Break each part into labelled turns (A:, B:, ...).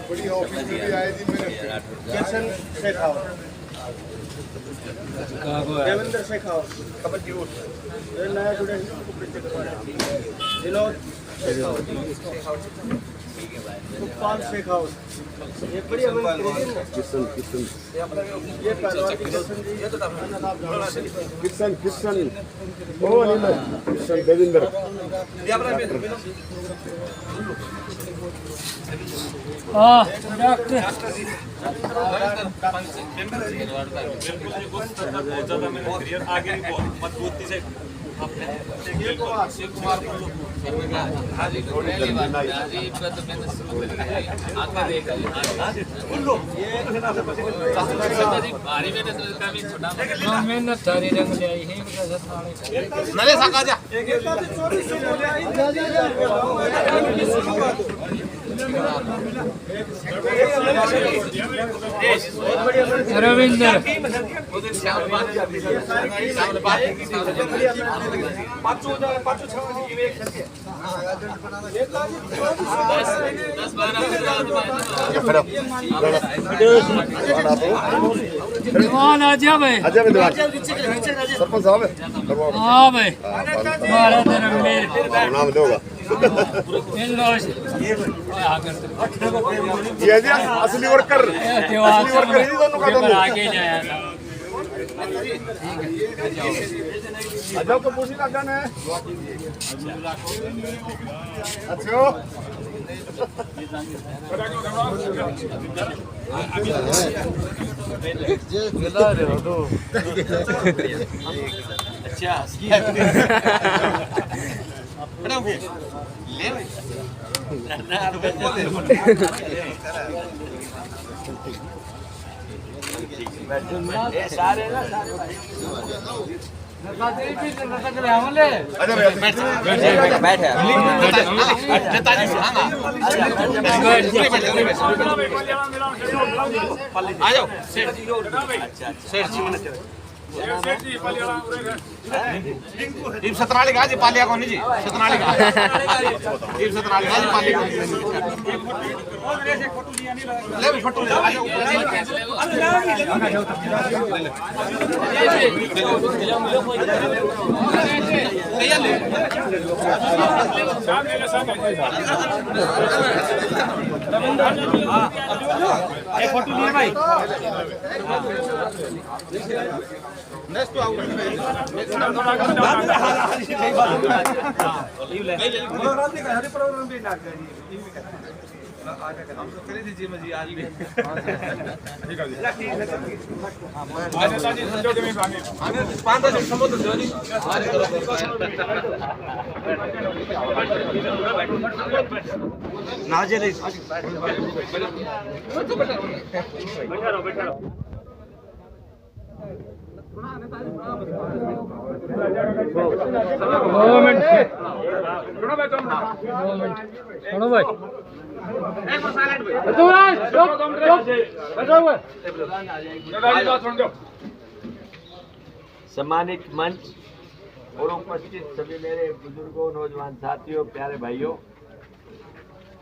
A: बड़ी ऑफिस में भी आए थी मेरे किशन शेखावत देवेंद्र शेखावत कबड्डी ये नया स्टूडेंट को परिचय करवाया विनोद शेखावत सुखपाल शेखावत ये बड़ी किशन ये पहलवान किशन जी किशन ओ नहीं किशन देवेंद्र
B: डॉक्टर
C: आगे मजबूती से
B: मेहनत सारी रंग ले आई है
C: नले सका जा
B: रविंद्र दीवान आजा भाई
A: सरपंच साहब
B: हाँ भाई हमारा धर्मवीर
A: नाम दोगा ये जी असली वर्कर ही दोनों का दोनों
B: आगे जाया था
A: अजब को पूछी लगा ने अच्छा
C: टीम सतनाली का जी पालिया को नहीं जी सतनाली का टीम सतनाली का जी पालिया ले भी फोटो ले एक फोटो लिए भाई नेक्स्ट तो आउट हम तो करे दीजिए मजी आज भी ठीक है आज ताजी समझो के में आने 5-10 समुद्र जो जी नाजे रे बैठा रहो
B: सुनो भाई
D: सम्मानित मंच और उपस्थित सभी मेरे बुजुर्गों, नौजवान साथियों, प्यारे भाइयों,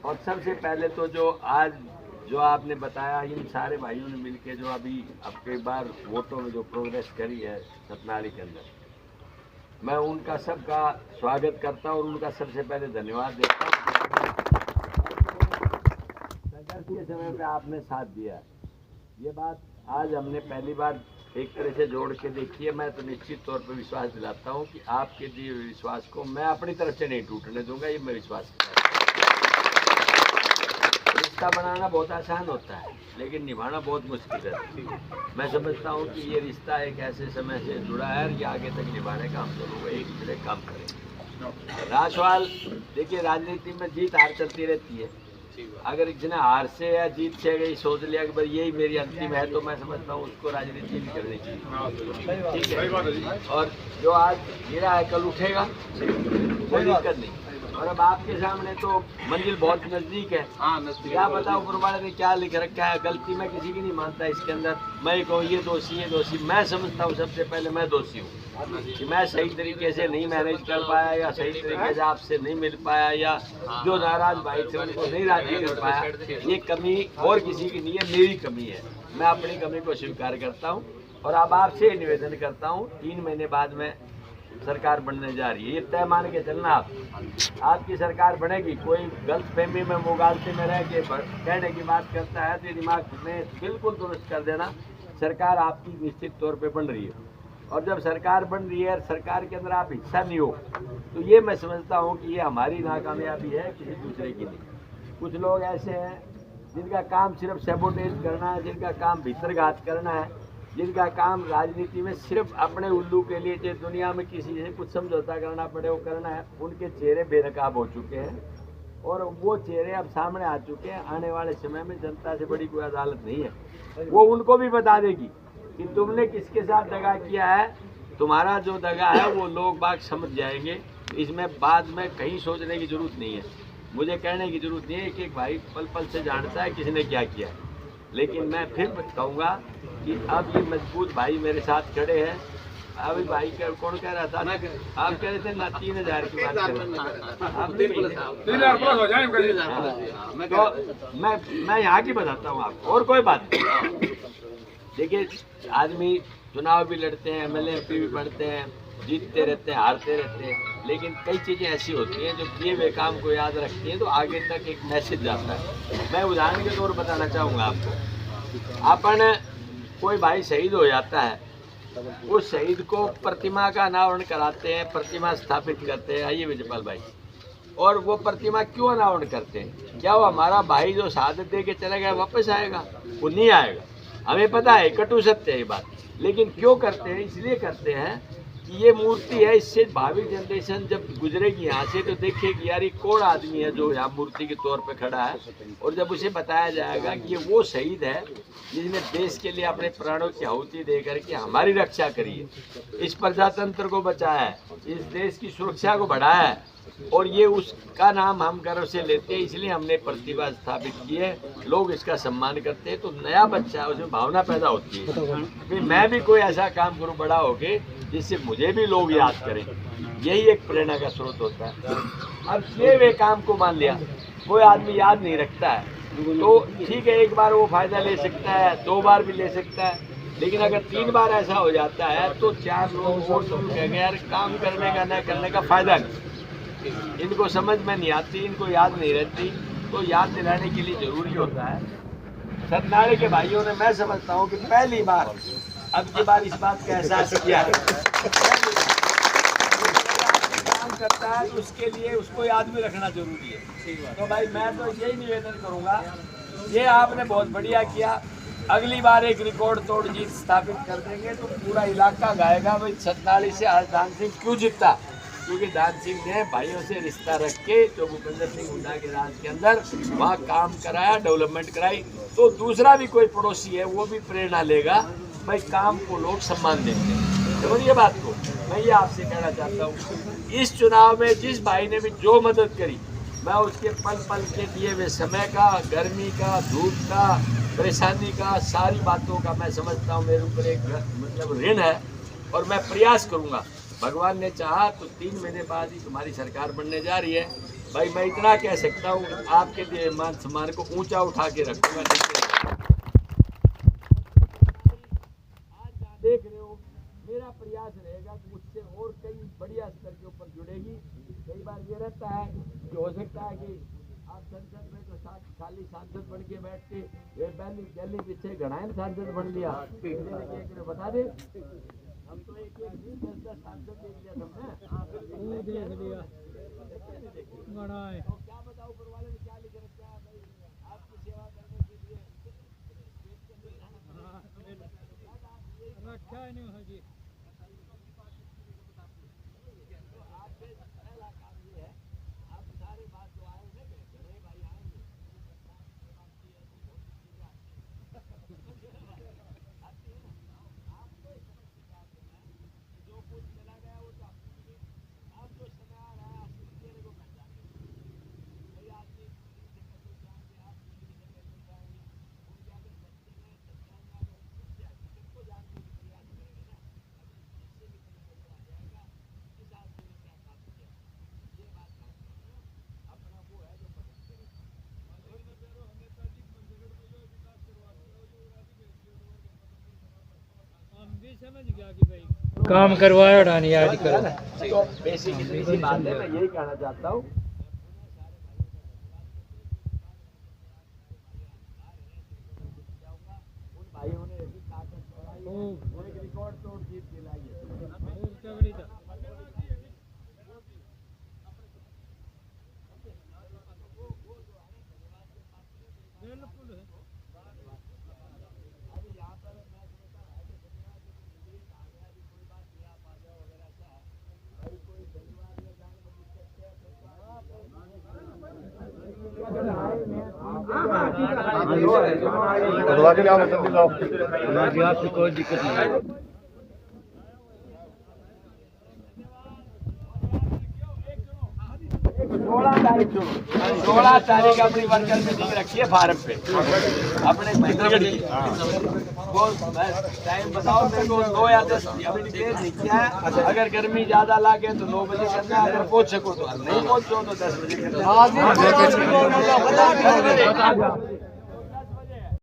D: और सबसे पहले तो जो आज जो आपने बताया, इन सारे भाइयों ने मिलके जो अभी आपके बार वोटों में जो प्रोग्रेस करी है सतनाली के अंदर, मैं उनका सबका स्वागत करता हूं और उनका सबसे पहले धन्यवाद देता हूं। संघर्ष के समय पे आपने साथ दिया, ये बात आज हमने पहली बार एक तरह से जोड़ के देखी है। मैं तो निश्चित तौर पर विश्वास दिलाता हूं कि आपके दिए हुए विश्वास को मैं अपनी तरफ से नहीं टूटने दूंगा, ये मैं विश्वास करता हूं। रिश्ता बनाना बहुत आसान होता है, लेकिन निभाना बहुत मुश्किल है। मैं समझता हूँ कि ये रिश्ता एक ऐसे समय से जुड़ा है और ये आगे तक निभाने का हम दोनों को एक दूसरे काम करें। रहा सवाल, देखिए राजनीति में जीत हार चलती रहती है। अगर जिन्हें हार से या जीत से अगर सोच लिया कि भाई यही मेरी अंतिम है, तो मैं समझता हूँ उसको राजनीति नहीं करनी चाहिए। ठीक है, और जो आज गिरा है कल उठेगा, कोई दिक्कत नहीं। और अब आपके सामने तो मंजिल बहुत नजदीक है। क्या पता ऊपर वाले ने क्या लिख रखा है, गलती मैं किसी की नहीं मानता इसके अंदर। मैं कहूँ ये दोषी, मैं समझता हूँ सबसे पहले मैं दोषी हूँ कि मैं सही तरीके से नहीं मैनेज कर पाया, या सही तरीके से आपसे नहीं मिल पाया, या जो नाराज भाई थे उनको नहीं राजी कर पाया। ये कमी और किसी की नहीं है, मेरी कमी है। मैं अपनी कमी को स्वीकार करता हूँ और अब आपसे निवेदन करता हूँ, 3 महीने बाद में सरकार बनने जा रही है, ये तय मान के चलना। आप आपकी सरकार बनेगी। कोई गलत फहमी में मुगालते में रह के कहने की बात करता है तो दिमाग में बिल्कुल दुरुस्त कर देना। सरकार आपकी निश्चित तौर पे बन रही है, और जब सरकार बन रही है, सरकार के अंदर आप हिस्सा नहीं हो, तो ये मैं समझता हूँ कि ये हमारी नाकामयाबी है, किसी दूसरे की नहीं। कुछ लोग ऐसे हैं जिनका काम सिर्फ सैबोटेज करना है, जिनका काम भीतरघात करना है, जिनका काम राजनीति में सिर्फ अपने उल्लू के लिए, जो दुनिया में किसी से कुछ समझौता करना पड़े वो करना है, उनके चेहरे बेनकाब हो चुके हैं और वो चेहरे अब सामने आ चुके हैं। आने वाले समय में जनता से बड़ी कोई अदालत नहीं है, वो उनको भी बता देगी कि तुमने किसके साथ दगा किया है। तुम्हारा जो दगा है वो लोग बाग समझ जाएंगे। इसमें बाद में कहीं सोचने की जरूरत नहीं है, मुझे कहने की जरूरत नहीं है। एक भाई पल पल से जानता है किसने क्या किया है। लेकिन मैं फिर कहूँगा कि अब ये मजबूत भाई मेरे साथ खड़े हैं। अभी भाई कौन कह रहा था, आप कह रहे थे ना 3000 की बात कर रहे थे। तो मैं यहाँ की बताता हूँ आपको, और कोई बात नहीं। देखिए, आदमी चुनाव भी लड़ते हैं, MLA MP भी पढ़ते हैं, जीतते रहते हैं, हारते रहते हैं, लेकिन कई चीज़ें ऐसी होती हैं जो किए हुए काम को याद रखती हैं, तो आगे तक एक मैसेज जाता है। मैं उदाहरण के तौर पर बताना चाहूँगा आपको। अपन कोई भाई शहीद हो जाता है, उस शहीद को प्रतिमा का अनावरण कराते हैं, प्रतिमा स्थापित करते हैं। आइए विजयपाल भाई, और वो प्रतिमा क्यों अनावरण करते हैं? क्या वो हमारा भाई जो शहादत दे के चला गया वापस आएगा? वो नहीं आएगा, हमें पता है, कटु सत्य है ये बात। लेकिन क्यों करते हैं? इसलिए करते हैं कि ये मूर्ति है, इससे भावी जनरेशन जब गुजरेगी यहाँ से तो देखेगी यार ये कौन आदमी है जो यहाँ मूर्ति के तौर पे खड़ा है। और जब उसे बताया जाएगा कि ये वो शहीद है जिसने देश के लिए अपने प्राणों की आहुति दे करके हमारी रक्षा करी है, इस प्रजातंत्र को बचाया है, इस देश की सुरक्षा को बढ़ाया है, और ये उसका नाम हम गर्व से लेते हैं, इसलिए हमने प्रतिभा स्थापित की है। लोग इसका सम्मान करते हैं, तो नया बच्चा उसमें भावना पैदा होती है कि मैं भी कोई ऐसा काम करूं बड़ा होके जिससे मुझे भी लोग याद करें। यही एक प्रेरणा का स्रोत होता है। अब किए हुए काम को मान लिया कोई आदमी याद नहीं रखता है, तो ठीक है, एक बार वो फायदा ले सकता है, 2 बार भी ले सकता है, लेकिन अगर 3 बार ऐसा हो जाता है तो 4 लोग वो कहेंगे यार काम करने का न करने का फायदा नहीं। इनको समझ में नहीं आती, इनको याद नहीं रहती, तो याद दिलाने के लिए जरूरी होता है। सतनाड़ी के भाइयों ने, मैं समझता हूँ कि पहली बार अब की बार इस बात का एहसास किया है। काम करता है तो उसके लिए उसको याद भी रखना जरूरी है। तो भाई मैं तो यही निवेदन करूँगा, ये आपने बहुत बढ़िया किया। अगली बार एक रिकॉर्ड तोड़ जीत स्थापित कर देंगे तो पूरा इलाका गाएगा भाई सतनाड़ी से आज दान सिंह क्यों जीता, क्योंकि दान सिंह ने भाइयों से रिश्ता रख के जो भूपेंद्र सिंह हुड्डा के राज के अंदर वहाँ काम कराया, डेवलपमेंट कराई, तो दूसरा भी कोई पड़ोसी है वो भी प्रेरणा लेगा, भाई काम को लोग सम्मान देंगे। समझिए बात को। मैं ये आपसे कहना चाहता हूँ, इस चुनाव में जिस भाई ने भी जो मदद करी, मैं उसके पल पल के दिए हुए समय का, गर्मी का, धूप का, परेशानी का, सारी बातों का मैं समझता हूँ मेरे ऊपर एक मतलब ऋण है, और मैं प्रयास करूँगा। भगवान ने चाहा तो 3 महीने बाद ही तुम्हारी सरकार बनने जा रही है। भाई मैं इतना कह सकता हूँ, आपके लिए मान सम्मान को ऊंचा उठा के रखूँगा। आज देख रहे हो, मेरा प्रयास रहेगा कि मुझसे और कई बढ़िया स्तर के ऊपर जुड़ेगी। कई बार ये रहता है कि हो सकता है कि आप संसद में तो खाली सांसद बन के बैठते, दिल्ली पीछे घनायन सांसद बन लिया, बता दे हम तो एक 10 सांसद देख लिया हमने, देख लिया। तो क्या बताओ ऊपर वाले ने क्या लिख रखा है भाई, आपकी सेवा करने के लिए
B: रखा नहीं हो जी।
D: तो आपसे पहला काम ये है, आप सारे बात जो आए हैं बड़े भाई आएंगे, जो कुछ चला गया वो तो अब जो समय आ रहा है आप को पहचाने
B: काम करवाया उड़ानी आज करो।
D: तो बेसिकली सी बात है, मैं यही कहना चाहता हूँ उन भाइयों ने ऐसी ताकत बढ़ाई है, वो एक रिकॉर्ड तोड़ जीत दिलाई है।
A: करवा के लाओ, जल्दी लाओ।
B: आपकी कोई दिक्कत नहीं है।
D: 16 तारीख अपनी वर्कर मीटिंग रखी है फार्म पे अपने वो टाइम बताओ मेरे को 9 या 10 अभी डेट नहीं किया है। अगर गर्मी ज्यादा लागे तो 9 बजे करना है, अगर पहुंच सको तो नहीं पहुंचो तो 10 बजे करना है।